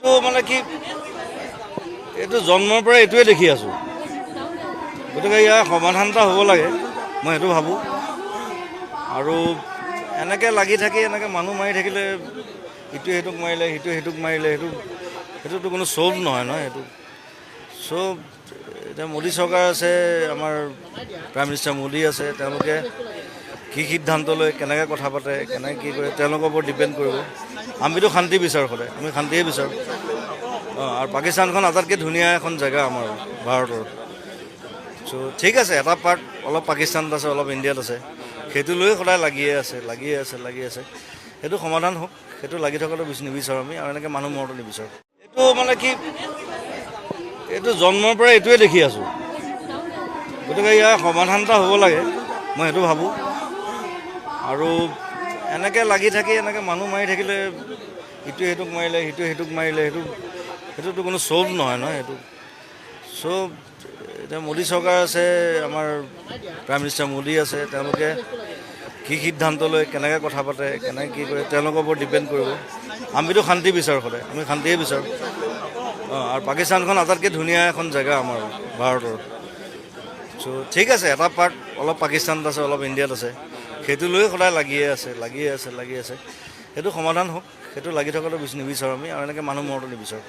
মানে কি এইটো জন্মৰ পৰা এইটোৱে দেখি আছোঁ, গতিকে ইয়াৰ সমাধান এটা হ'ব লাগে, মই সেইটো ভাবোঁ। আৰু এনেকৈ লাগি থাকি এনেকৈ মানুহ মাৰি থাকিলে, ইটোৱে সেইটোক মাৰিলে, সিটোৱে সেইটোক মাৰিলে, সেইটোতো কোনো চল্ভ নহয় নহয় সেইটো। চ' এতিয়া মোদী চৰকাৰ আছে, আমাৰ প্ৰাইম মিনিষ্টাৰ মোদী আছে, তেওঁলোকে কি সিদ্ধান্ত লয়, কেনেকৈ কথা পাতে, কেনেকৈ কি কৰে, তেওঁলোকৰ ওপৰত ডিপেণ্ড কৰিব। আমিতো শান্তি বিচাৰোঁ, সদায় আমি শান্তিয়ে বিচাৰোঁ। আৰু পাকিস্তানখন আটাইতকৈ ধুনীয়া এখন জেগা আমাৰ ভাৰতৰ। চ' ঠিক আছে, এটা পাৰ্ট অলপ পাকিস্তানত আছে, অলপ ইণ্ডিয়াত আছে, সেইটো লৈ সদায় লাগিয়ে আছে। সেইটো সমাধান হওক, সেইটো লাগি থকাটো নিবিচাৰোঁ আমি, আৰু এনেকৈ মানুহ মৰাটো নিবিচাৰোঁ। এইটো মানে কি এইটো জন্মৰ পৰা এইটোৱে দেখি আছোঁ, গতিকে ইয়াৰ সমাধান এটা হ'ব লাগে, মই সেইটো ভাবোঁ। আৰু এনেকৈ লাগি থাকি এনেকৈ মানুহ মাৰি থাকিলে, ইটোৱে সেইটোক মাৰিলে, সিটোৱে সেইটোক মাৰিলে, সেইটোতো কোনো চল্ভ নহয় নহয় সেইটো। চ' এতিয়া মোদী চৰকাৰ আছে, আমাৰ প্ৰাইম মিনিষ্টাৰ মোদী আছে, তেওঁলোকে কি সিদ্ধান্ত লয়, কেনেকৈ কথা পাতে, কেনেকৈ কি কৰে, তেওঁলোকৰ ওপৰত ডিপেণ্ড কৰিব। আমিতো শান্তি বিচাৰোঁ, সদায় আমি শান্তিয়ে বিচাৰোঁ। আৰু পাকিস্তানখন আটাইতকৈ ধুনীয়া এখন জেগা আমাৰ ভাৰতৰ। চ' ঠিক আছে, এটা পাৰ্ট অলপ পাকিস্তানত আছে, অলপ ইণ্ডিয়াত আছে, সেইটো লৈ সদায় লাগিয়ে আছে। সেইটো সমাধান হওক, সেইটো লাগি থকাটো নিবিচাৰোঁ আমি, আৰু এনেকৈ মানুহ মৰাটো নিবিচাৰোঁ।